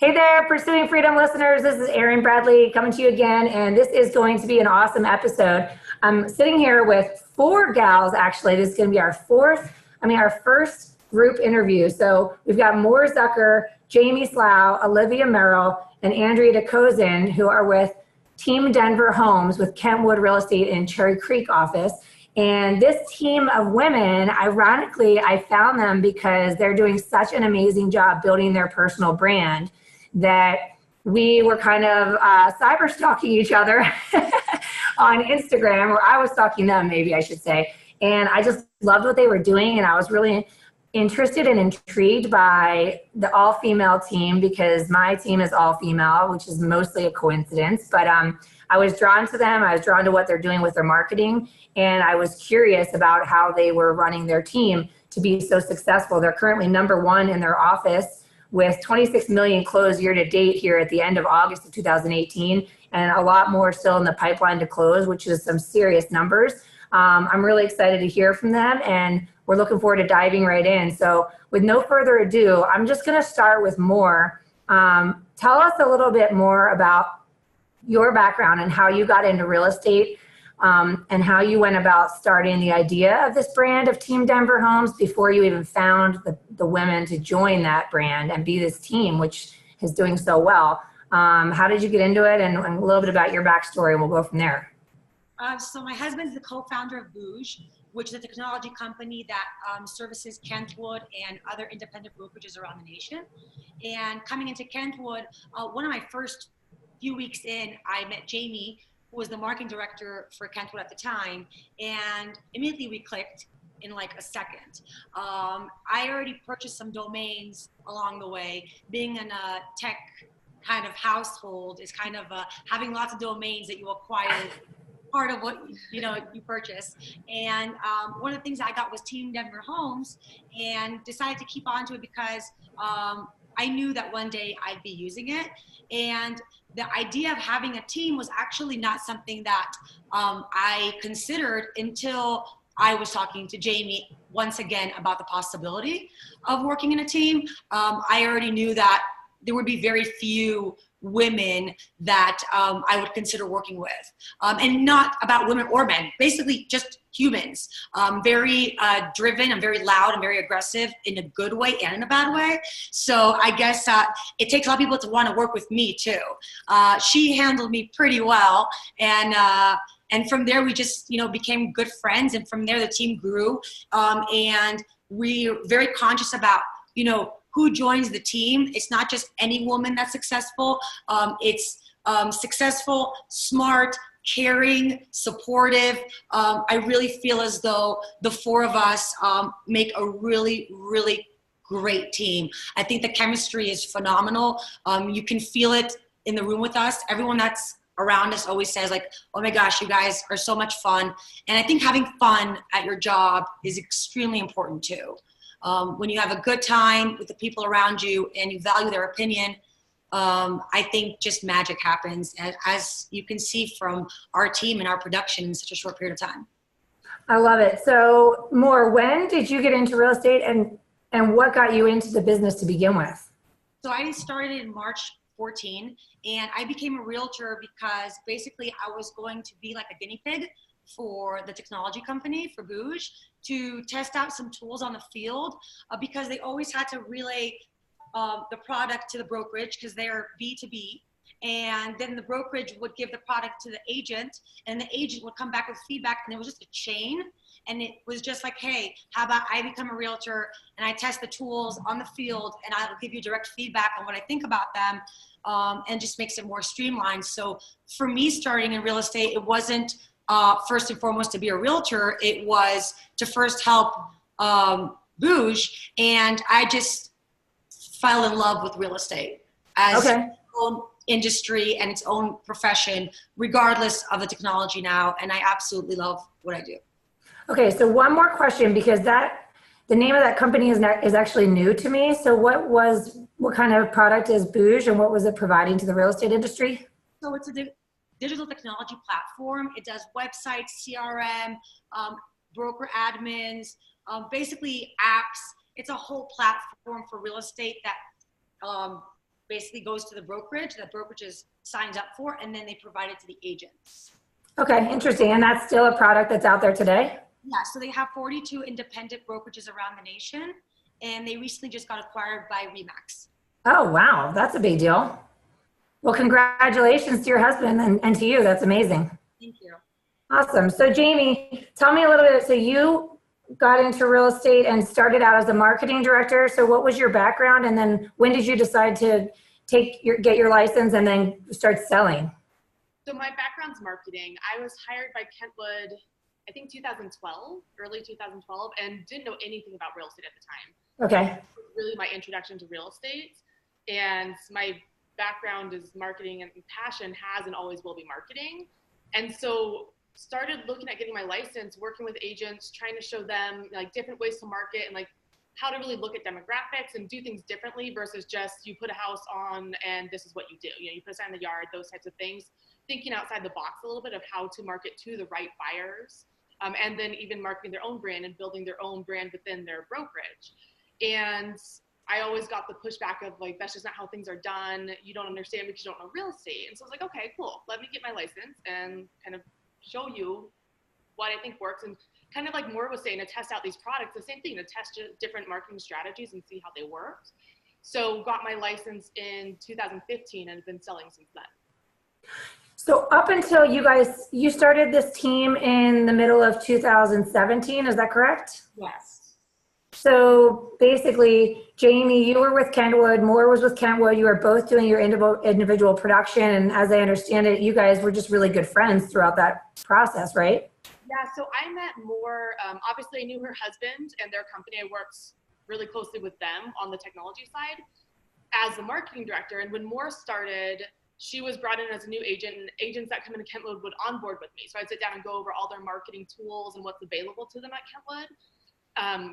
Hey there, Pursuing Freedom listeners. This is Erin Bradley coming to you again, and this is going to be an awesome episode. I'm sitting here with four gals, actually. This is going to be our first group interview. So we've got Moore Zucker, Jamie Slough, Olivia Merrill, and Andrea DeCozin, who are with Team Denver Homes with Kentwood Real Estate in Cherry Creek office. And this team of women, ironically, I found them because they're doing such an amazing job building their personal brand that we were kind of cyber stalking each other on Instagram, or I was stalking them, maybe I should say. And I just loved what they were doing, and I was really interested and intrigued by the all-female team because my team is all-female, which is mostly a coincidence. But I was drawn to them. I was drawn to what they're doing with their marketing, and I was curious about how they were running their team to be so successful. They're currently #1 in their office with 26 million closed year to date here at the end of August of 2018, and a lot more still in the pipeline to close, which is some serious numbers. I'm really excited to hear from them, and we're looking forward to diving right in. So with no further ado, I'm just gonna start with Moore. Tell us a little bit more about your background and how you got into real estate, and how you went about starting the idea of this brand of Team Denver Homes before you even found the women to join that brand and be this team, which is doing so well. How did you get into it, and a little bit about your backstory, and we'll go from there. So my husband's the co-founder of Bouge, which is a technology company that services Kentwood and other independent brokerages around the nation. And coming into Kentwood, one of my first few weeks in, I met Jamie, who was the marketing director for Kentwood at the time, and immediately we clicked in like a second. I already purchased some domains along the way. Being in a tech kind of household is kind of having lots of domains that you acquire part of what you purchase. And one of the things I got was Team Denver Homes, and decided to keep on to it because I knew that one day I'd be using it. And the idea of having a team was actually not something that I considered until I was talking to Jamie once again about the possibility of working in a team. I already knew that there would be very few women that I would consider working with, and not about women or men, basically just humans. Very driven, I'm very loud and very aggressive in a good way and in a bad way. So I guess it takes a lot of people to want to work with me too. She handled me pretty well, and from there we just became good friends, and from there the team grew, and we're very conscious about who joins the team. It's not just any woman that's successful. It's successful, smart, caring, supportive. I really feel as though the four of us make a really, really great team. I think the chemistry is phenomenal. You can feel it in the room with us. Everyone that's around us always says like, oh my gosh, you guys are so much fun. And I think having fun at your job is extremely important too. When you have a good time with the people around you and you value their opinion, I think just magic happens, as you can see from our team and our production in such a short period of time. I love it. So Moore, when did you get into real estate, and what got you into the business to begin with? So I started in March 14, and I became a realtor because basically I was going to be like a guinea pig for the technology company, for Bouge, to test out some tools on the field, because they always had to relay the product to the brokerage because they are B2B. And then the brokerage would give the product to the agent, and the agent would come back with feedback, and it was just a chain. And it was just like, hey, how about I become a realtor and I test the tools on the field, and I'll give you direct feedback on what I think about them, and just makes it more streamlined. So for me, starting in real estate, it wasn't first and foremost to be a realtor. It was to first help Bouge, and I just fell in love with real estate as its own industry and its own profession, regardless of the technology now. And I absolutely love what I do. Okay, so one more question, because the name of that company is actually new to me. So what kind of product is Bouge, and what was it providing to the real estate industry? So it's a digital technology platform. It does websites, CRM, broker admins, basically apps. It's a whole platform for real estate that basically goes to the brokerage that brokerages signs up for, and then they provide it to the agents. Okay, interesting. And that's still a product that's out there today? Yeah, so they have 42 independent brokerages around the nation, and they recently just got acquired by Remax. Oh, wow. That's a big deal. Well, congratulations to your husband and to you. That's amazing. Thank you. Awesome. So Jamie, tell me a little bit. So you got into real estate and started out as a marketing director. So what was your background? And then when did you decide to get your license and then start selling? So my background's marketing. I was hired by Kentwood, I think 2012, early 2012, and didn't know anything about real estate at the time. Okay. It was really my introduction to real estate. And my background is marketing, and passion has and always will be marketing. And so started looking at getting my license, working with agents, trying to show them like different ways to market and like how to really look at demographics and do things differently versus just you put a house on and this is what you do. You know, you put a sign in the yard, those types of things. Thinking outside the box a little bit of how to market to the right buyers, and then even marketing their own brand and building their own brand within their brokerage. And I always got the pushback of like, that's just not how things are done. You don't understand because you don't know real estate. And so I was like, okay, cool. Let me get my license and kind of show you what I think works. And kind of like Maura was saying, to test out these products, the same thing, to test different marketing strategies and see how they worked. So got my license in 2015 and have been selling since then. So up until you started this team in the middle of 2017, is that correct? Yes. So basically, Jamie, you were with Kentwood, Maura was with Kentwood. You were both doing your individual production. And as I understand it, you guys were just really good friends throughout that process, right? Yeah, so I met Maura, obviously I knew her husband and their company. I worked really closely with them on the technology side as the marketing director. And when Maura started, she was brought in as a new agent, and agents that come into Kentwood would onboard with me. So I'd sit down and go over all their marketing tools and what's available to them at Kentwood.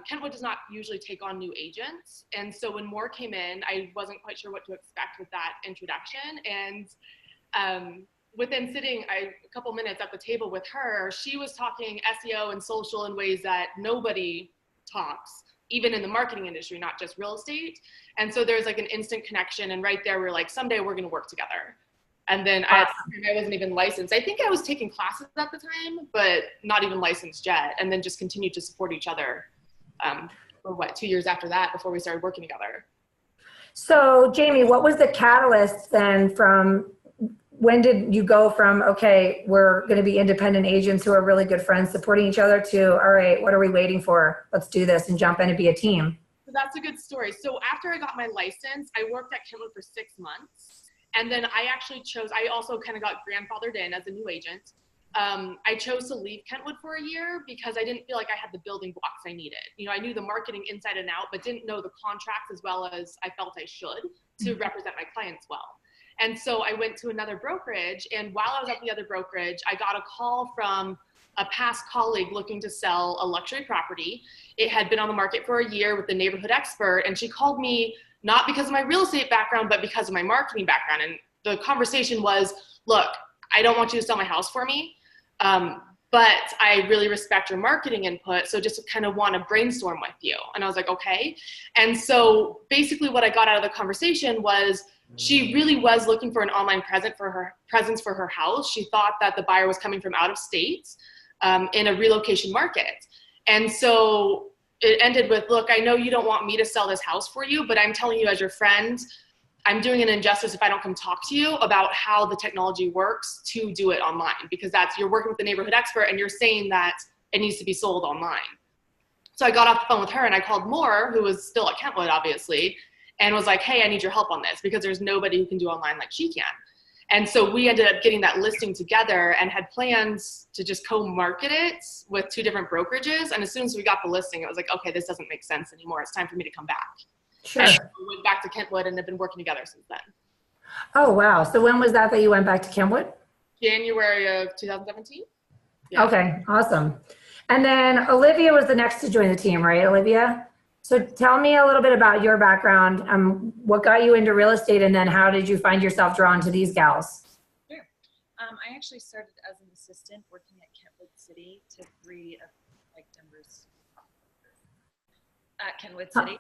Kentwood does not usually take on new agents. And so when Maura came in, I wasn't quite sure what to expect with that introduction. And within sitting a couple minutes at the table with her, she was talking SEO and social in ways that nobody talks, even in the marketing industry, not just real estate. And so there's like an instant connection. And right there, we're like, someday we're going to work together. And then I wasn't even licensed. I think I was taking classes at the time, but not even licensed yet. And then just continued to support each other for 2 years after that before we started working together. So Jamie, what was the catalyst then from when did you go from, okay, we're going to be independent agents who are really good friends supporting each other to, all right, what are we waiting for? Let's do this and jump in and be a team. So that's a good story. So after I got my license, I worked at Kentwood for 6 months. And then I actually I also kind of got grandfathered in as a new agent. I chose to leave Kentwood for a year because I didn't feel like I had the building blocks I needed. You know, I knew the marketing inside and out, but didn't know the contracts as well as I felt I should to represent my clients well. And so I went to another brokerage, and while I was at the other brokerage, I got a call from a past colleague looking to sell a luxury property. It had been on the market for a year with the neighborhood expert, and she called me not because of my real estate background, but because of my marketing background. And the conversation was, look, I don't want you to sell my house for me, but I really respect your marketing input, so just kind of want to brainstorm with you. And I was like, okay. And so basically what I got out of the conversation was, she really was looking for an online presence for her house. She thought that the buyer was coming from out of state in a relocation market. And so it ended with, look, I know you don't want me to sell this house for you, but I'm telling you as your friend, I'm doing an injustice if I don't come talk to you about how the technology works to do it online, because you're working with the neighborhood expert and you're saying that it needs to be sold online. So I got off the phone with her and I called Maura, who was still at Kentwood, obviously, and was like, hey, I need your help on this because there's nobody who can do online like she can. And so we ended up getting that listing together and had plans to just co-market it with 2 different brokerages. And as soon as we got the listing, it was like, okay, this doesn't make sense anymore. It's time for me to come back. Sure. And we went back to Kentwood and have been working together since then. Oh, wow. So when was that you went back to Kentwood? January of 2017. Yeah. Okay, awesome. And then Olivia was the next to join the team, right, Olivia? So tell me a little bit about your background, what got you into real estate, and then how did you find yourself drawn to these gals? Sure. I actually started as an assistant working at Kentwood City to 3 of Denver's at Kentwood City.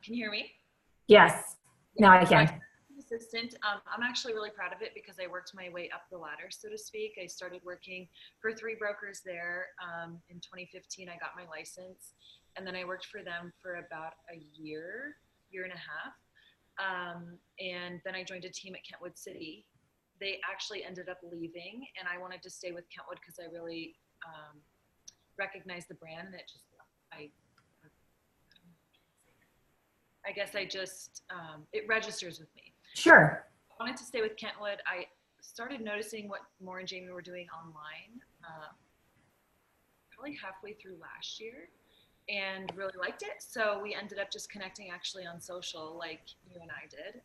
Can you hear me? Yes, now I can. assistant. I'm actually really proud of it because I worked my way up the ladder, so to speak. I started working for 3 brokers there. In 2015, I got my license, and then I worked for them for about a year and a half. And then I joined a team at Kentwood City. They actually ended up leaving, and I wanted to stay with Kentwood because I really recognized the brand, and it just, I guess I just, it registers with me. Sure. I wanted to stay with Kentwood. I started noticing what Moore and Jamie were doing online probably halfway through last year, and really liked it. So we ended up just connecting actually on social, like you and I did.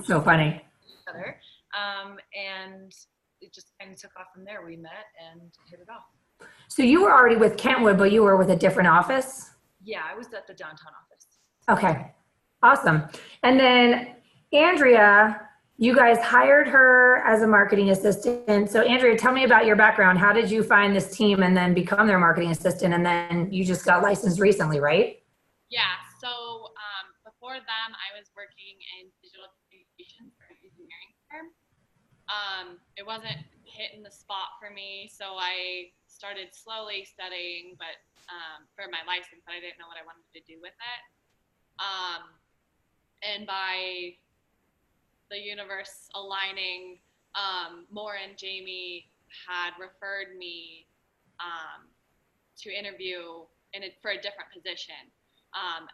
So funny. Other, and it just kind of took off from there. We met and hit it off. So you were already with Kentwood, but you were with a different office? Yeah, I was at the downtown office. Okay, awesome. And then Andrea, you guys hired her as a marketing assistant. So Andrea, tell me about your background. How did you find this team and then become their marketing assistant? And then you just got licensed recently, right? Yeah, so before them, I was working in digital communications for an engineering firm. It wasn't hitting the spot for me, so I started slowly studying, but for my license, but I didn't know what I wanted to do with it. And by the universe aligning, Moore and Jamie had referred me to interview for a different position.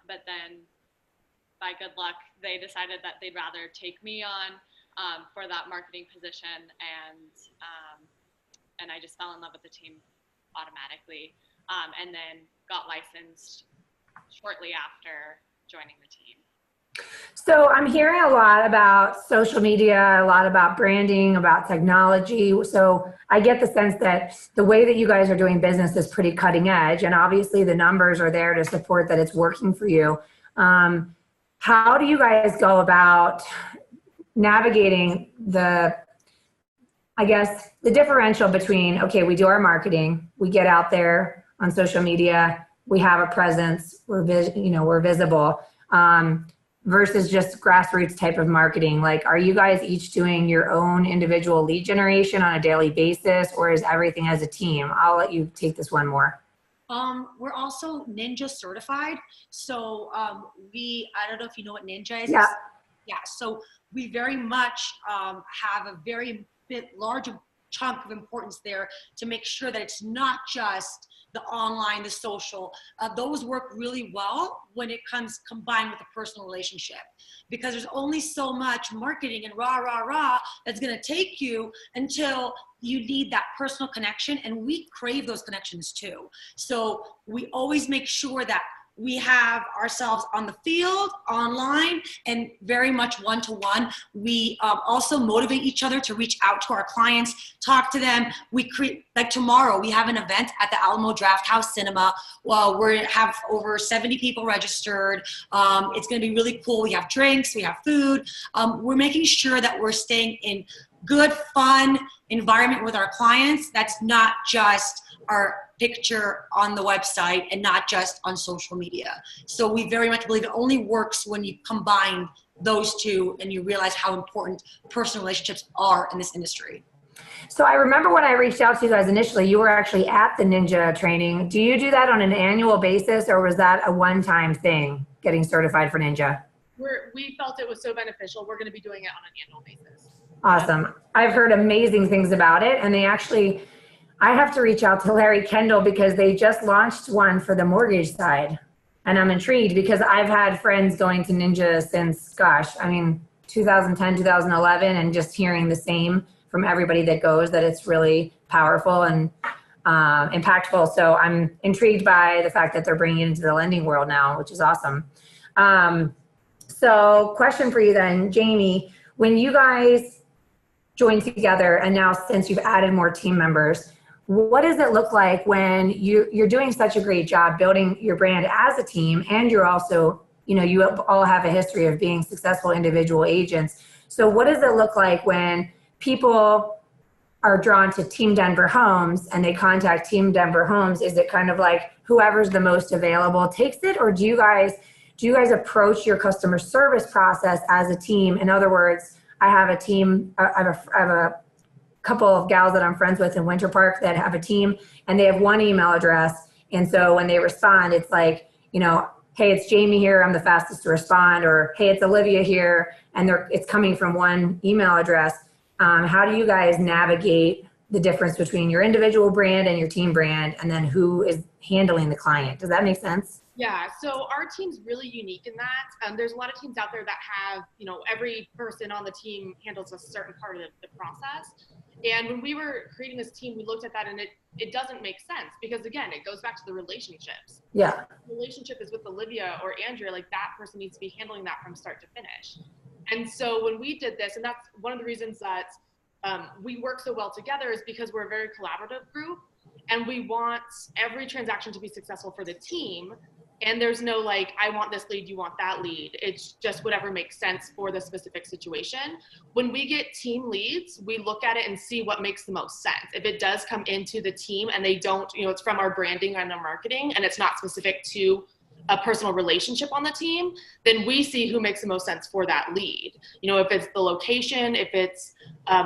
But then by good luck, they decided that they'd rather take me on for that marketing position, and I just fell in love with the team automatically, and then got licensed shortly after joining the team. So I'm hearing a lot about social media, a lot about branding, about technology. So I get the sense that the way that you guys are doing business is pretty cutting edge, and obviously the numbers are there to support that it's working for you. How do you guys go about navigating the differential between, okay, we do our marketing, we get out there on social media, we have a presence, we're visible, versus just grassroots type of marketing? Like, are you guys each doing your own individual lead generation on a daily basis, or is everything as a team? I'll let you take this one more. We're also Ninja certified. So I don't know if you know what Ninja is. Yeah. Yeah. So we very much have a very large chunk of importance there to make sure that it's not just the online, the social. Those work really well when it comes combined with a personal relationship, because there's only so much marketing and rah that's going to take you until you need that personal connection, and we crave those connections too. So we always make sure that we have ourselves on the field, online, and very much one-to-one. We also motivate each other to reach out to our clients, talk to them. We create, like tomorrow, we have an event at the Alamo Drafthouse Cinema. Well, we have over 70 people registered. It's gonna be really cool. We have drinks, we have food. We're making sure that we're staying in good, fun environment with our clients. That's not just our picture on the website and not just on social media. So we very much believe it only works when you combine those two and you realize how important personal relationships are in this industry. So I remember when I reached out to you guys initially, you were actually at the Ninja training. Do you do that on an annual basis, or was that a one-time thing, getting certified for Ninja? We felt it was so beneficial. We're going to be doing it on an annual basis. Awesome. I've heard amazing things about it, and I have to reach out to Larry Kendall because they just launched one for the mortgage side. And I'm intrigued because I've had friends going to Ninja since, 2010, 2011, and just hearing the same from everybody that goes, that it's really powerful and impactful. So I'm intrigued by the fact that they're bringing it into the lending world now, which is awesome. So question for you then, Jamie, when you guys joined together, and now since you've added more team members, what does it look like when you're doing such a great job building your brand as a team, and you're also, you all have a history of being successful individual agents. So what does it look like when people are drawn to Team Denver Homes and they contact Team Denver Homes? Is it kind of like whoever's the most available takes it, or do you guys do you guys approach your customer service process as a team? In other words, I have a team, I have a couple of gals that I'm friends with in Winter Park that have a team, and they have one email address. And so when they respond, it's like, you know, hey, it's Jamie here, I'm the fastest to respond, or hey, it's Olivia here, and it's coming from one email address. How do you guys navigate the difference between your individual brand and your team brand, and then who is handling the client? Does that make sense? Yeah, so our team's really unique in that. There's a lot of teams out there that have, you know, every person on the team handles a certain part of the process. And when we were creating this team, we looked at that and it doesn't make sense because, again, it goes back to the relationships. Yeah. The relationship is with Olivia or Andrea, like that person needs to be handling that from start to finish. And so when we did this, and that's one of the reasons that we work so well together is because we're a very collaborative group and we want every transaction to be successful for the team. And there's no like, I want this lead, you want that lead. It's just whatever makes sense for the specific situation. When we get team leads, we look at it and see what makes the most sense. If it does come into the team and they don't, you know, it's from our branding and our marketing and it's not specific to a personal relationship on the team, then we see who makes the most sense for that lead. You know, if it's the location, if it's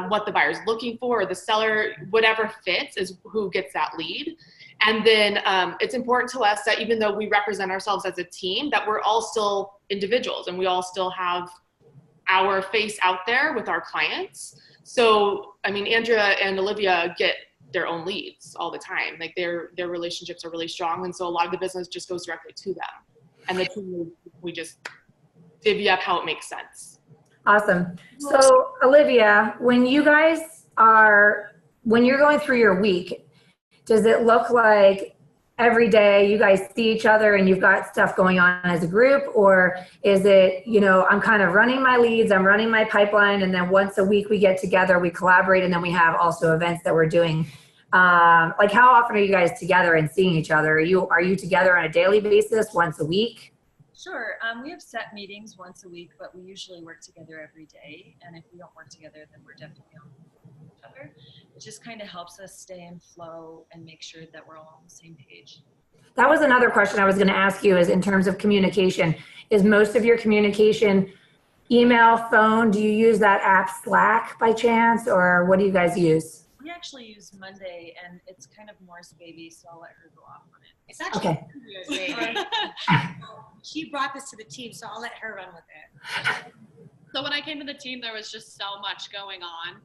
what the buyer's looking for, or the seller, whatever fits is who gets that lead. And then it's important to us that even though we represent ourselves as a team, that we're all still individuals and we all still have our face out there with our clients. So, I mean, Andrea and Olivia get their own leads all the time. Like their relationships are really strong. And so a lot of the business just goes directly to them. And the team, we just divvy up how it makes sense. Awesome. So Olivia, when you're going through your week, does it look like every day you guys see each other and you've got stuff going on as a group? Or is it, you know, I'm kind of running my leads, I'm running my pipeline, and then once a week we get together, we collaborate, and then we have also events that we're doing. Like how often are you guys together and seeing each other? Are you together on a daily basis, once a week? Sure. We have set meetings once a week, but we usually work together every day. And if we don't work together, then we're definitely on each other. It just kind of helps us stay in flow and make sure that we're all on the same page. That was another question I was going to ask you, is in terms of communication, is most of your communication email, phone? Do you use that app Slack by chance, or what do you guys use? We actually use Monday, and it's kind of Moore's baby, so I'll let her go off on it. It's actually Okay. weird. She brought this to the team, so I'll let her run with it. So when I came to the team, there was just so much going on.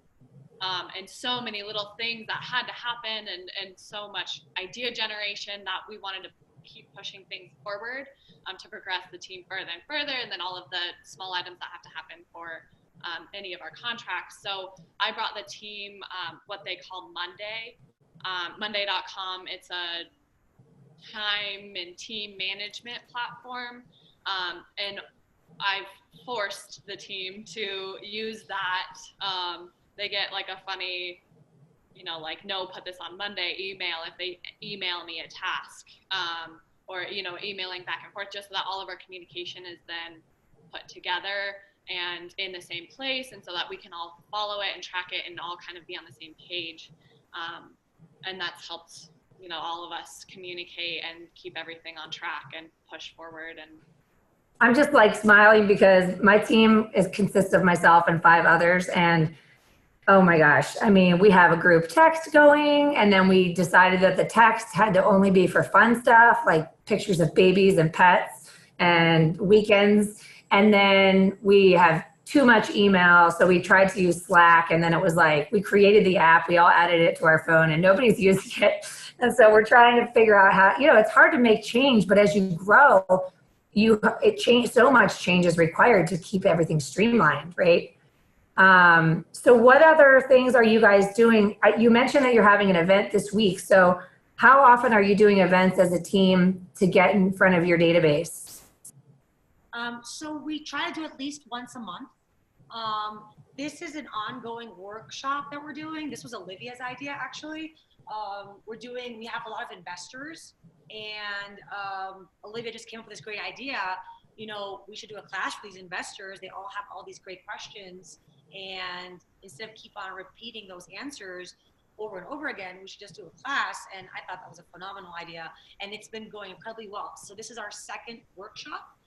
And so many little things that had to happen and so much idea generation that we wanted to keep pushing things forward to progress the team further and further, and then all of the small items that have to happen for any of our contracts. So I brought the team what they call Monday, Monday.com. It's a time and team management platform, and I've forced the team to use that. They get like a funny, you know, like, no, put this on Monday email if they email me a task, or, you know, emailing back and forth, just so that all of our communication is then put together and in the same place, and so that we can all follow it and track it and all kind of be on the same page. And that's helped, you know, all of us communicate and keep everything on track and push forward. And I'm just like smiling because my team consists of myself and 5 others, and oh my gosh, I mean, we have a group text going, and then we decided that the text had to only be for fun stuff, like pictures of babies and pets and weekends. And then we have too much email, so we tried to use Slack, and then it was like, we created the app, we all added it to our phone, and nobody's using it. And so we're trying to figure out how, you know, it's hard to make change, but as you grow, so much change is required to keep everything streamlined, right? So what other things are you guys doing? You mentioned that you're having an event this week. So how often are you doing events as a team to get in front of your database? So we try to do at least once a month. This is an ongoing workshop that we're doing. This was Olivia's idea, actually. We have a lot of investors, and Olivia just came up with this great idea. You know, we should do a class for these investors. They all have all these great questions. And instead of keep on repeating those answers over and over again, we should just do a class. And I thought that was a phenomenal idea. And it's been going incredibly well. So this is our second workshop.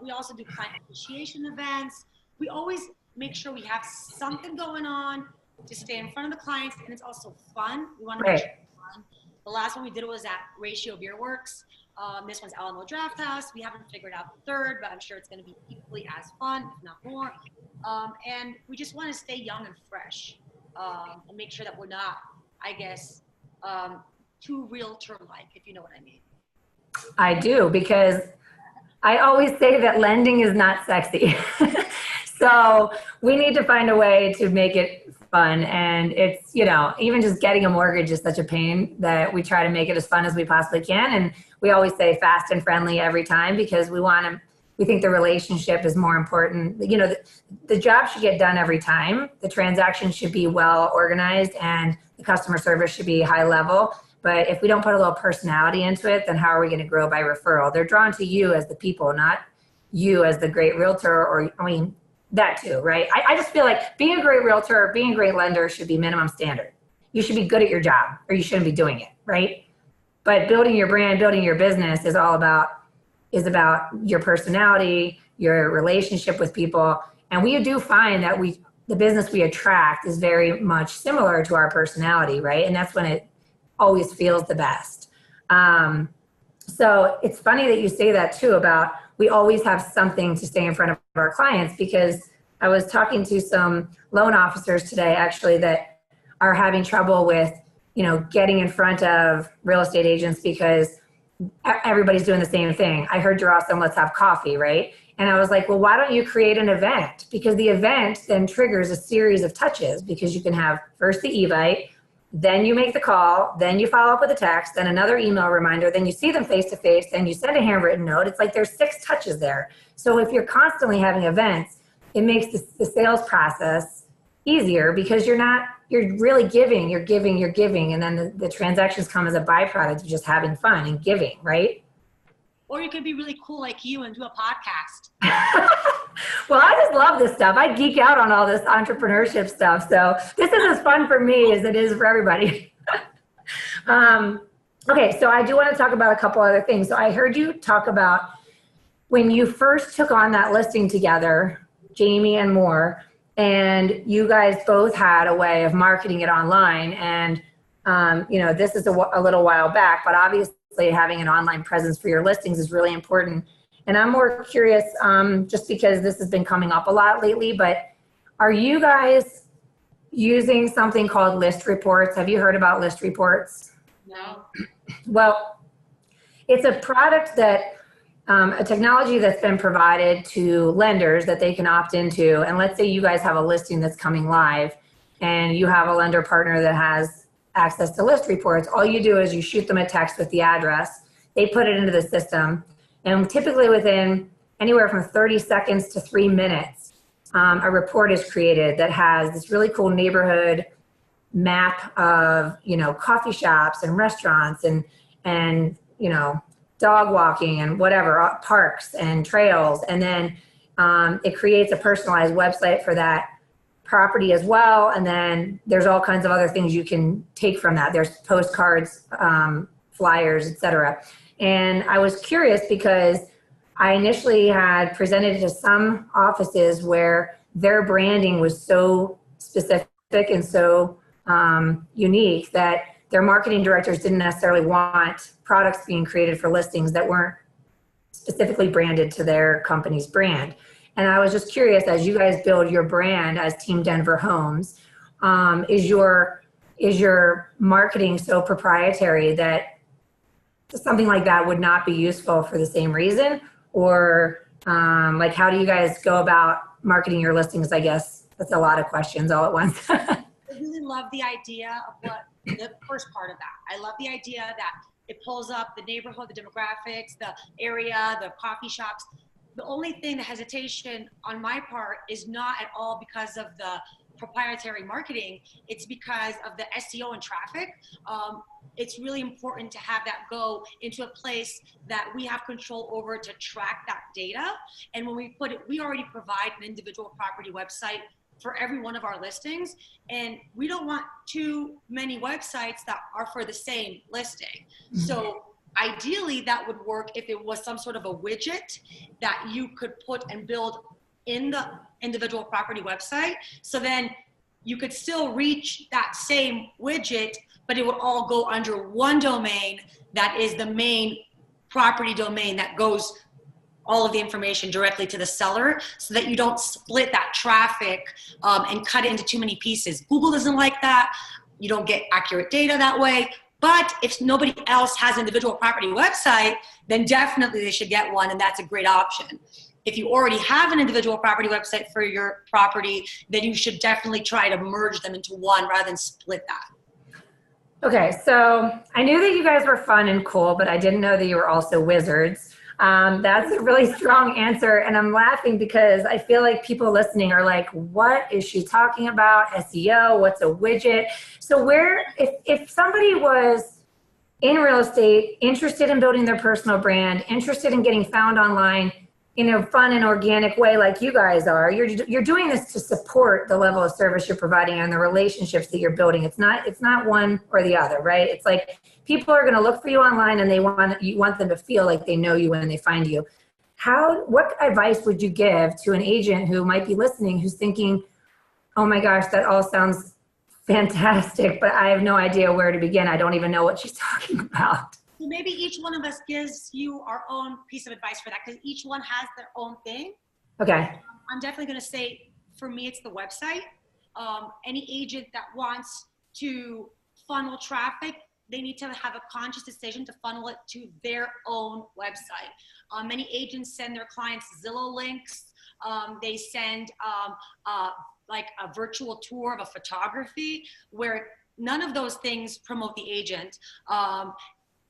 We also do client appreciation events. We always make sure we have something going on to stay in front of the clients, and it's also fun. We want to make sure it's fun. The last one we did was at Ratio Beer Works. This one's Alamo Draft House. We haven't figured out the third, but I'm sure it's going to be equally as fun, if not more. And we just want to stay young and fresh, and make sure that we're not, I guess, too realtor-like, if you know what I mean. I do, because I always say that lending is not sexy. So we need to find a way to make it fun. And it's, you know, even just getting a mortgage is such a pain that we try to make it as fun as we possibly can. And we always say fast and friendly every time, because we think the relationship is more important. You know, the job should get done every time. The transaction should be well organized and the customer service should be high level. But if we don't put a little personality into it, then how are we going to grow by referral? They're drawn to you as the people, not you as the great realtor, or, I mean, that too, right? I just feel like being a great realtor, being a great lender should be minimum standard. You should be good at your job, or you shouldn't be doing it, right? But building your brand, building your business is about your personality, your relationship with people. And we do find that the business we attract is very much similar to our personality, right? And that's when it always feels the best. So it's funny that you say that too, about we always have something to stay in front of our clients, because I was talking to some loan officers today actually that are having trouble with, you know, getting in front of real estate agents because everybody's doing the same thing. I heard you're awesome, let's have coffee, right? And I was like, well, why don't you create an event? Because the event then triggers a series of touches, because you can have first the Evite, then you make the call, then you follow up with a text, then another email reminder, then you see them face to face, then you send a handwritten note. It's like there's 6 touches there. So if you're constantly having events, it makes the sales process easier, because you're really giving, you're giving, and then the transactions come as a byproduct of just having fun and giving, right? Or you could be really cool like you and do a podcast. Well, I just love this stuff. I geek out on all this entrepreneurship stuff. So this is as fun for me as it is for everybody. Okay, so I do want to talk about a couple other things. So I heard you talk about when you first took on that listing together, Jamie and Moore, and you guys both had a way of marketing it online. And, you know, this is a little while back, but obviously having an online presence for your listings is really important. And I'm more curious, just because this has been coming up a lot lately, but are you guys using something called list reports? Have you heard about list reports? No. Well, it's a product that, a technology that's been provided to lenders that they can opt into. And let's say you guys have a listing that's coming live and you have a lender partner that has access to list reports. All you do is you shoot them a text with the address. They put it into the system. And typically within anywhere from 30 seconds to 3 minutes, a report is created that has this really cool neighborhood map of, you know, coffee shops and restaurants and you know, dog walking and whatever, parks and trails. And then it creates a personalized website for that property as well. And then there's all kinds of other things you can take from that. There's postcards, flyers, etc. And I was curious because I initially had presented to some offices where their branding was so specific and so unique that their marketing directors didn't necessarily want products being created for listings that weren't specifically branded to their company's brand. And I was just curious, as you guys build your brand as Team Denver Homes, is your marketing so proprietary that something like that would not be useful for the same reason? Or like, how do you guys go about marketing your listings? I guess that's a lot of questions all at once. I really love the idea of the first part of that. I love the idea that it pulls up the neighborhood, the demographics, the area, the coffee shops. The only thing, the hesitation on my part is not at all because of the proprietary marketing. It's because of the SEO and traffic. It's really important to have that go into a place that we have control over to track that data. And when we put it, we already provide an individual property website for every one of our listings. And we don't want too many websites that are for the same listing. So ideally that would work if it was some sort of a widget that you could put and build in the individual property website. So then you could still reach that same widget, but it would all go under one domain that is the main property domain that goes all of the information directly to the seller, so that you don't split that traffic and cut it into too many pieces. Google doesn't like that. You don't get accurate data that way. But if nobody else has an individual property website, then definitely they should get one, and that's a great option. If you already have an individual property website for your property, then you should definitely try to merge them into one rather than split that. Okay, so I knew that you guys were fun and cool, but I didn't know that you were also wizards. That's a really strong answer, and I'm laughing because I feel like people listening are like, what is she talking about? SEO, what's a widget? So if somebody was in real estate, interested in building their personal brand, interested in getting found online in a fun and organic way like you guys are, you're doing this to support the level of service you're providing and the relationships that you're building. It's not one or the other, right? It's like people are going to look for you online, and you want them to feel like they know you when they find you. What advice would you give to an agent who might be listening, who's thinking, oh my gosh, that all sounds fantastic, but I have no idea where to begin. I don't even know what she's talking about. So maybe each one of us gives you our own piece of advice for that, because each one has their own thing. Okay. I'm definitely going to say, for me, it's the website. Any agent that wants to funnel traffic, they need to have a conscious decision to funnel it to their own website. Many agents send their clients Zillow links. They send like a virtual tour of a photography, where none of those things promote the agent.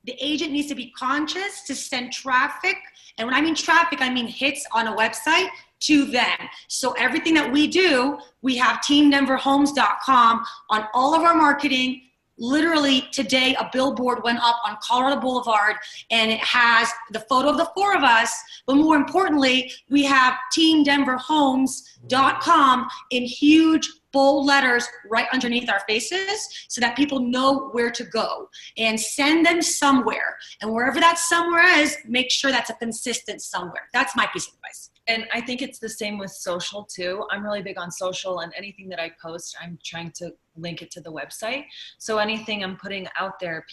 The agent needs to be conscious to send traffic. And when I mean traffic, I mean hits on a website to them. So everything that we do, we have teamdenverhomes.com on all of our marketing. Literally today, a billboard went up on Colorado Boulevard, and it has the photo of the four of us. But more importantly, we have teamdenverhomes.com in huge bold letters right underneath our faces, so that people know where to go, and send them somewhere. And wherever that somewhere is, make sure that's a consistent somewhere. That's my piece of advice. And I think it's the same with social too. I'm really big on social, and anything that I post, I'm trying to link it to the website. So anything I'm putting out there,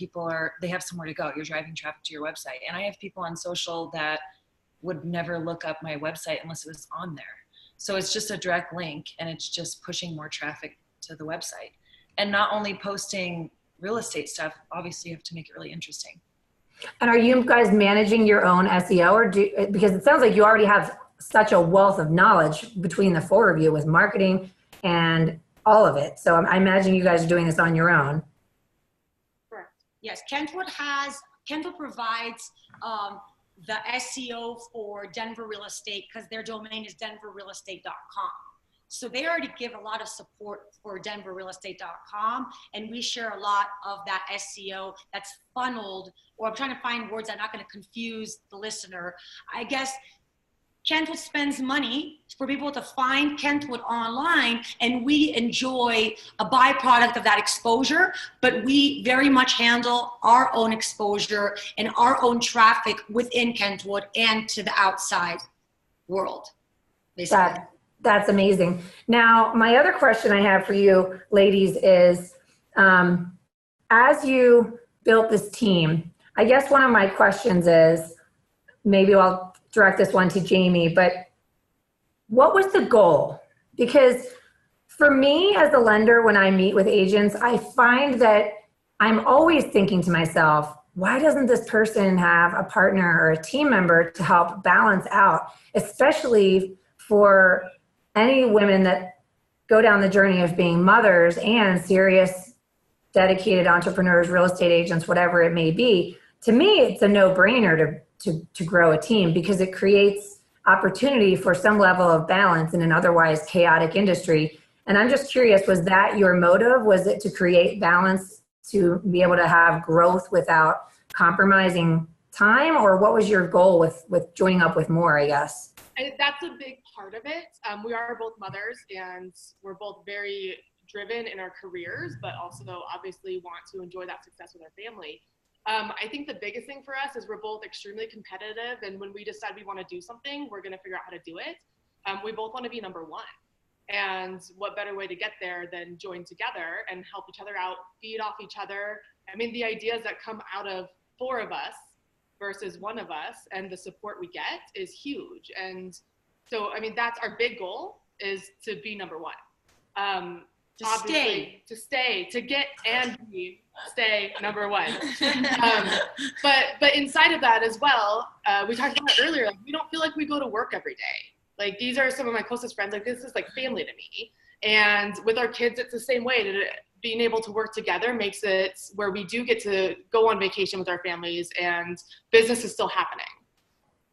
they have somewhere to go. You're driving traffic to your website. And I have people on social that would never look up my website unless it was on there. So it's just a direct link, and it's just pushing more traffic to the website. And not only posting real estate stuff, obviously you have to make it really interesting. And are you guys managing your own SEO, or because it sounds like you already have such a wealth of knowledge between the four of you with marketing and all of it. So I imagine you guys are doing this on your own. Correct. Yes, Kentwood provides the SEO for Denver real estate, because their domain is denverrealestate.com. So they already give a lot of support for denverrealestate.com, and we share a lot of that SEO that's funneled, or I'm trying to find words that are not going to confuse the listener. I guess Kentwood spends money for people to find Kentwood online, and we enjoy a byproduct of that exposure, but we very much handle our own exposure and our own traffic within Kentwood and to the outside world, basically. That's amazing. Now, my other question I have for you ladies is, as you built this team, I guess one of my questions is, maybe I'll direct this one to Jamie, but what was the goal? Because for me as a lender, when I meet with agents, I find that I'm always thinking to myself, why doesn't this person have a partner or a team member to help balance out, especially for any women that go down the journey of being mothers and serious, dedicated entrepreneurs, real estate agents, whatever it may be. To me, it's a no-brainer to grow a team, because it creates opportunity for some level of balance in an otherwise chaotic industry. And I'm just curious, was that your motive? Was it to create balance, to be able to have growth without compromising time? Or what was your goal with joining up with more, I guess? That's a big part of it. We are both mothers, and we're both very driven in our careers, but also obviously want to enjoy that success with our family. I think the biggest thing for us is we're both extremely competitive, and when we decide we want to do something, we're going to figure out how to do it. We both want to be number one. And what better way to get there than join together and help each other out, feed off each other. I mean, the ideas that come out of 4 of us versus 1 of us and the support we get is huge. And so, I mean, that's our big goal, is to be number 1. To get and stay number 1. But inside of that as well, we talked about it earlier, like, we don't feel like we go to work every day. Like, these are some of my closest friends. Like, this is like family to me. And with our kids, it's the same way. Being able to work together makes it where we do get to go on vacation with our families, and business is still happening.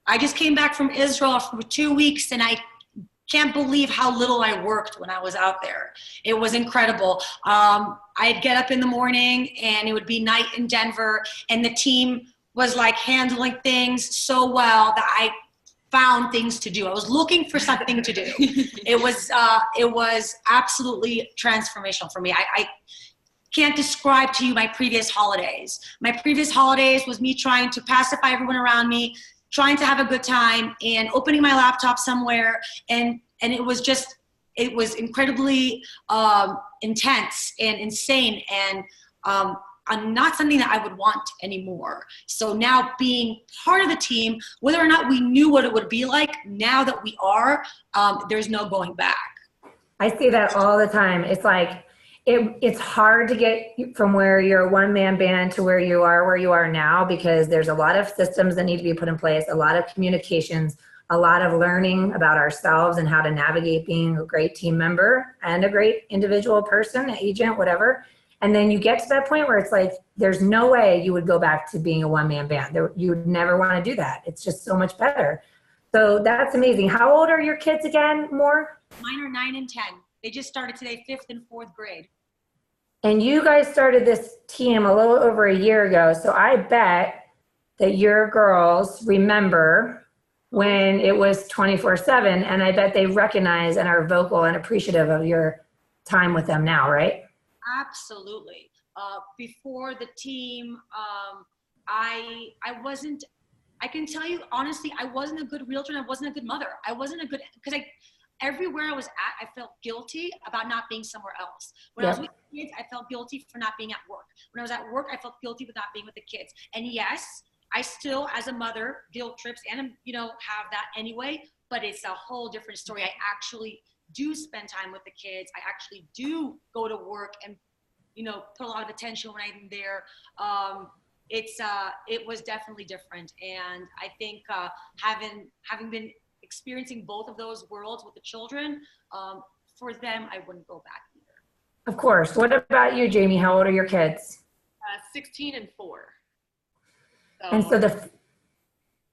I just came back from Israel for 2 weeks, and I can't believe how little I worked when I was out there. It was incredible. I'd get up in the morning, and it would be night in Denver, and the team was like handling things so well that I found things to do. I was looking for something to do. It was absolutely transformational for me. I can't describe to you my previous holidays. My previous holidays was me trying to pacify everyone around me, trying to have a good time, and opening my laptop somewhere. And it was incredibly intense and insane, and not something that I would want anymore. So now, being part of the team, whether or not we knew what it would be like, now that we are, there's no going back. I see that all the time. It's like, it's hard to get from where you're a one-man band to where you are now, because there's a lot of systems that need to be put in place, a lot of communications, a lot of learning about ourselves and how to navigate being a great team member and a great individual person, agent, whatever. And then you get to that point where it's like, there's no way you would go back to being a one-man band. You would never want to do that. It's just so much better. So that's amazing. How old are your kids again, More? Mine are 9 and 10. They just started today, 5th and 4th grade. And you guys started this team a little over a year ago. So I bet that your girls remember when it was 24/7, and I bet they recognize and are vocal and appreciative of your time with them now, right? Absolutely. Before the team, I can tell you honestly, I wasn't a good realtor, and I wasn't a good mother. I wasn't a good, because everywhere I was at, I felt guilty about not being somewhere else. When I was with kids, I felt guilty for not being at work. When I was at work, I felt guilty for not being with the kids. And yes, I still, as a mother, guilt trips and, have that anyway, but it's a whole different story. I actually do spend time with the kids. I actually do go to work and, put a lot of attention when I'm there. It was definitely different. And I think having been experiencing both of those worlds with the children, for them, I wouldn't go back either. Of course. What about you, Jamie? How old are your kids? 16 and 4. And so the 4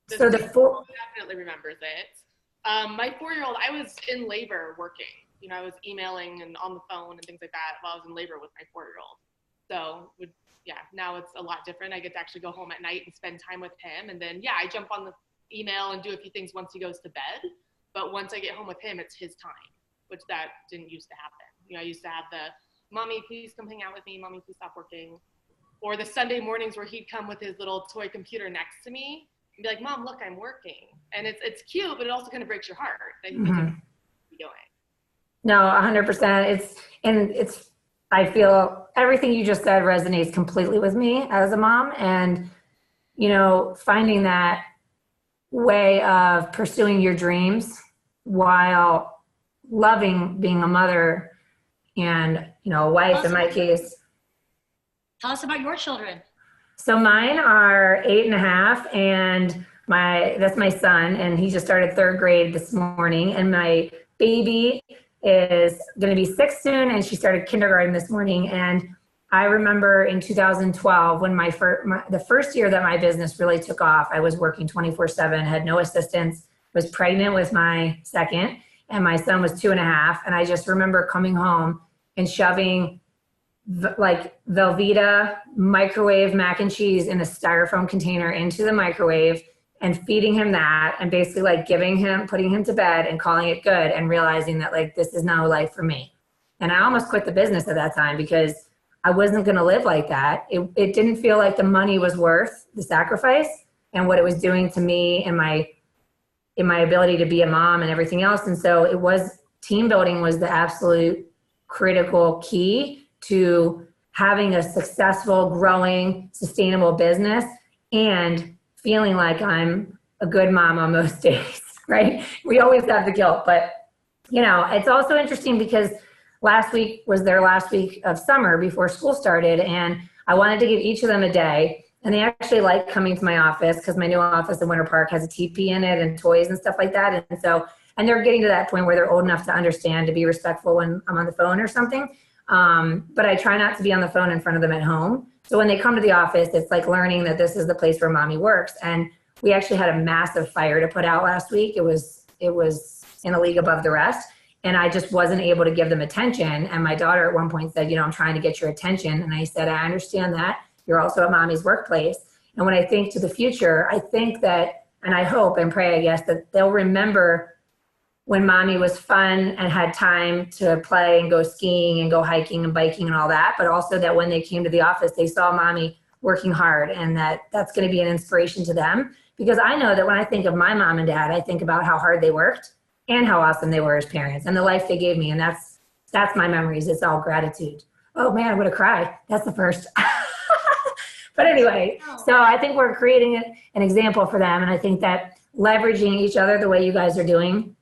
definitely remembers it. My 4-year-old, I was in labor working. I was emailing and on the phone and things like that while I was in labor with my 4-year-old. So now it's a lot different. I get to actually go home at night and spend time with him. And then, I jump on the email and do a few things once he goes to bed. But once I get home with him, it's his time, which that didn't used to happen. I used to have the, mommy, please come hang out with me. Mommy, please stop working. Or the Sunday mornings where he'd come with his little toy computer next to me and be like, Mom, look, I'm working. And it's cute, but it also kind of breaks your heart that he can be doing. No, 100%. I feel everything you just said resonates completely with me as a mom. And, finding that way of pursuing your dreams while loving being a mother and, a wife in my case. Tell us about your children. So mine are 8.5, and that's my son, and he just started 3rd grade this morning. And my baby is going to be 6 soon, and she started kindergarten this morning. And I remember in 2012 when the first year that my business really took off, I was working 24/7, had no assistants, was pregnant with my second, and my son was 2.5. And I just remember coming home and shoving Velveeta microwave mac and cheese in a styrofoam container into the microwave and feeding him that, and basically putting him to bed and calling it good, and realizing that this is no life for me. And I almost quit the business at that time because I wasn't going to live like that. It didn't feel like the money was worth the sacrifice and what it was doing to me and in my ability to be a mom and everything else. And so it was, team building was the absolute critical key to having a successful, growing, sustainable business and feeling like I'm a good mom on most days, right? We always have the guilt, but you know, it's also interesting because last week was their last week of summer before school started, and I wanted to give each of them a day. And they actually like coming to my office because my new office in Winter Park has a teepee in it and toys and stuff like that. And so, and they're getting to that point where they're old enough to understand to be respectful when I'm on the phone or something. But I try not to be on the phone in front of them at home. So when they come to the office, it's like learning that this is the place where mommy works. And we actually had a massive fire to put out last week. It was in a league above the rest. And I just wasn't able to give them attention. And my daughter at one point said, you know, I'm trying to get your attention. And I said, I understand that. You're also at mommy's workplace. And when I think to the future, I think that, and I hope and pray, I guess, that they'll remember when mommy was fun and had time to play and go skiing and go hiking and biking and all that. But also that when they came to the office, they saw mommy working hard, and that's going to be an inspiration to them. Because I know that when I think of my mom and dad, I think about how hard they worked and how awesome they were as parents and the life they gave me. And that's my memories. It's all gratitude. Oh man, I'm going to cry. That's the first. But anyway, so I think we're creating an example for them. And I think that leveraging each other the way you guys are doing,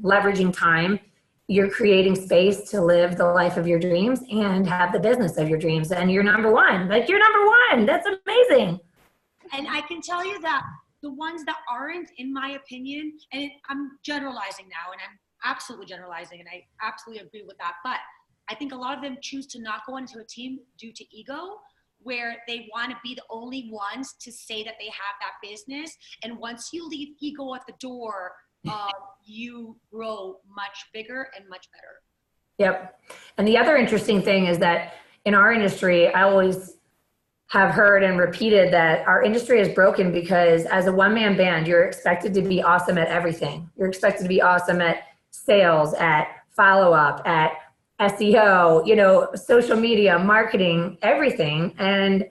leveraging time, you're creating space to live the life of your dreams and have the business of your dreams. And you're number one. Like, you're number one. That's amazing. And I can tell you that the ones that aren't, in my opinion, and I'm generalizing now, and I'm absolutely generalizing, and I absolutely agree with that, but I think a lot of them choose to not go into a team due to ego, where they want to be the only ones to say that they have that business. And once you leave ego at the door, you grow much bigger and much better. Yep. And the other interesting thing is that in our industry, I always have heard and repeated that our industry is broken because as a one-man band, you're expected to be awesome at everything. You're expected to be awesome at sales, at follow-up, at SEO, you know, social media, marketing, everything. And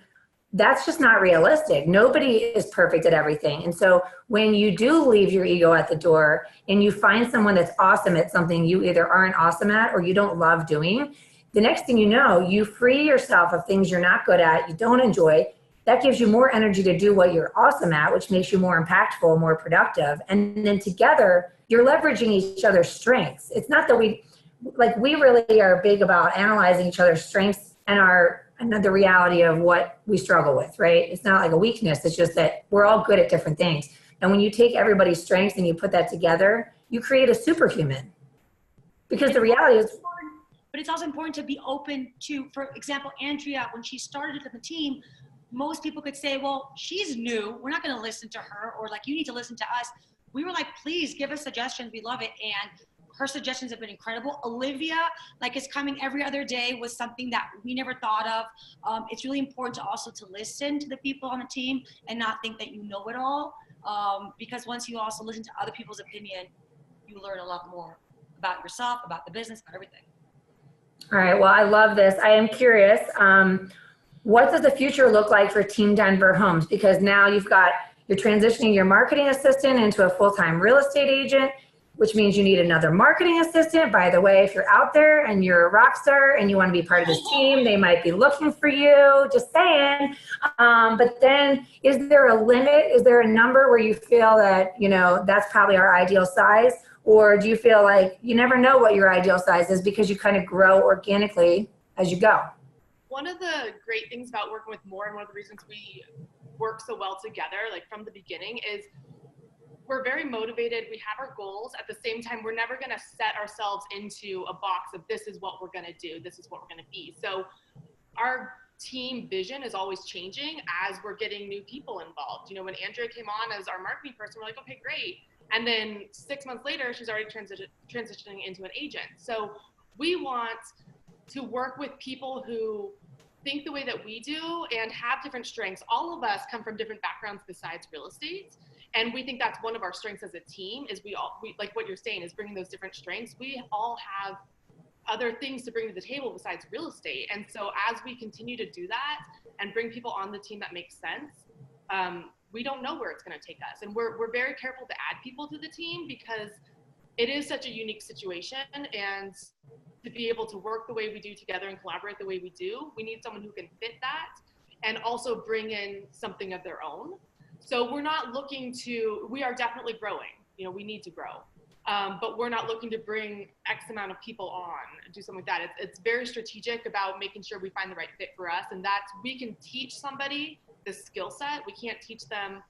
that's just not realistic. Nobody is perfect at everything. And so when you do leave your ego at the door and you find someone that's awesome at something you either aren't awesome at or you don't love doing, the next thing you know, you free yourself of things you're not good at, you don't enjoy. That gives you more energy to do what you're awesome at, which makes you more impactful, more productive. And then together, you're leveraging each other's strengths. It's not that we really are big about analyzing each other's strengths and the reality of what we struggle with, right? It's not like a weakness. It's just that we're all good at different things. And when you take everybody's strengths and you put that together, you create a superhuman. Because the reality is, but it's also important to be open to, for example, Andrea, when she started at the team, most people could say, well, she's new. We're not going to listen to her, or like, you need to listen to us. We were like, please give us suggestions. We love it. And her suggestions have been incredible. Olivia, like, is coming every other day with something that we never thought of. It's really important to also to listen to the people on the team and not think that you know it all. Because once you also listen to other people's opinion, you learn a lot more about yourself, about the business, about everything. all right, well, I love this. I am curious, what does the future look like for Team Denver Homes? Because now you're transitioning your marketing assistant into a full-time real estate agent, which means you need another marketing assistant. By the way, if you're out there and you're a rock star and you want to be part of this team, they might be looking for you, just saying. But then is there a limit? Is there a number where you feel that, you know, that's probably our ideal size? Or do you feel like you never know what your ideal size is because you kind of grow organically as you go? One of the great things about working with More, and one of the reasons we work so well together, like from the beginning, is we're very motivated. We have our goals. At the same time, we're never going to set ourselves into a box of this is what we're going to do. This is what we're going to be. So our team vision is always changing as we're getting new people involved. You know, when Andrea came on as our marketing person, we're like, okay, great. And then 6 months later, she's already transitioning into an agent. So we want to work with people who think the way that we do and have different strengths. All of us come from different backgrounds besides real estate. And we think that's one of our strengths as a team is we like what you're saying is bringing those different strengths. We all have other things to bring to the table besides real estate. And so as we continue to do that and bring people on the team that makes sense, we don't know where it's going to take us. And we're very careful to add people to the team because it is such a unique situation. And to be able to work the way we do together and collaborate the way we do, we need someone who can fit that and also bring in something of their own. So we're not looking to, we are definitely growing. You know, we need to grow. But we're not looking to bring X amount of people on and do something like that. It's very strategic about making sure we find the right fit for us. And that's, we can teach somebody the skill set. We can't teach them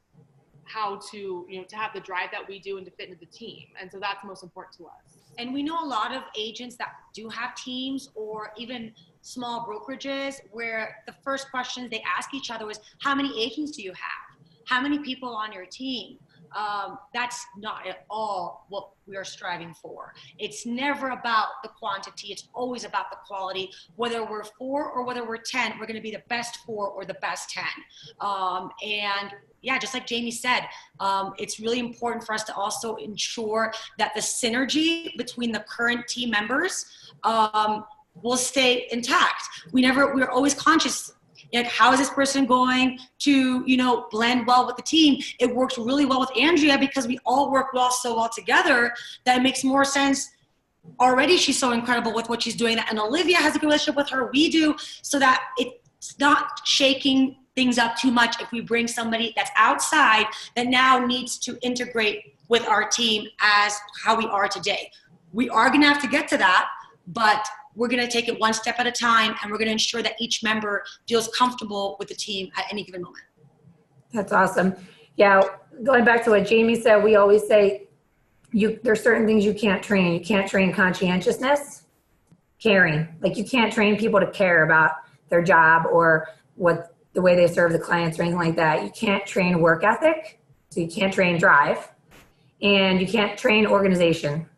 how to, you know, to have the drive that we do and to fit into the team. And so that's most important to us. And we know a lot of agents that do have teams or even small brokerages where the first questions they ask each other is, how many agents do you have? How many people on your team? That's not at all what we are striving for. It's never about the quantity. It's always about the quality. Whether we're 4 or whether we're 10, we're going to be the best 4 or the best 10. And yeah, just like Jamie said, it's really important for us to also ensure that the synergy between the current team members will stay intact. We're always conscious. Like, how is this person going to, you know, blend well with the team? It works really well with Andrea because we all work so well together that it makes more sense. Already she's so incredible with what she's doing, and Olivia has a good relationship with her. We do, so that it's not shaking things up too much if we bring somebody that's outside that now needs to integrate with our team as how we are today. We are going to have to get to that, but we're going to take it one step at a time, and we're going to ensure that each member feels comfortable with the team at any given moment. That's awesome. Yeah, going back to what Jamie said, we always say there's certain things you can't train. You can't train conscientiousness, caring. Like, you can't train people to care about their job or the way they serve the clients or anything like that. You can't train work ethic, so you can't train drive, and you can't train organization.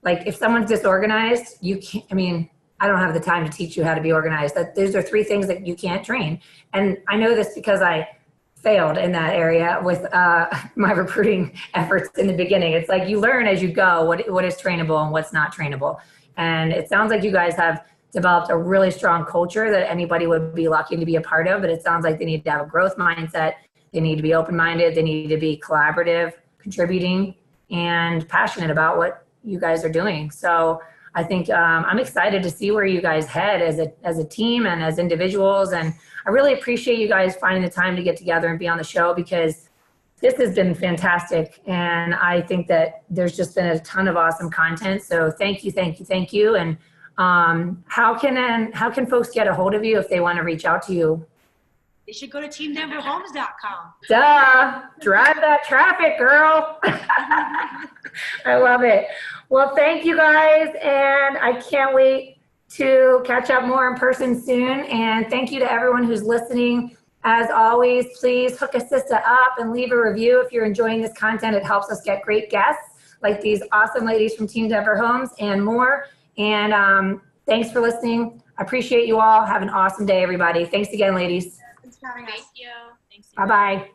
Like, if someone's disorganized, you can't, I mean, I don't have the time to teach you how to be organized. Those are 3 things that you can't train. And I know this because I failed in that area with my recruiting efforts in the beginning. It's like you learn as you go what is trainable and what's not trainable. And it sounds like you guys have developed a really strong culture that anybody would be lucky to be a part of, but it sounds like they need to have a growth mindset. They need to be open-minded. They need to be collaborative, contributing, and passionate about what you guys are doing. So I think I'm excited to see where you guys head as a team and as individuals. And I really appreciate you guys finding the time to get together and be on the show, because this has been fantastic. And I think that there's just been a ton of awesome content. So thank you, thank you, thank you. And how can folks get a hold of you if they want to reach out to you? They should go to teamdenverhomes.com. Duh, drive that traffic, girl. I love it. Well, thank you guys. And I can't wait to catch up more in person soon. And thank you to everyone who's listening. As always, please hook a sister up and leave a review if you're enjoying this content. It helps us get great guests like these awesome ladies from Team Denver Homes and more. And thanks for listening. I appreciate you all. Have an awesome day, everybody. Thanks again, ladies. Thanks for having us. Thank you. Bye-bye.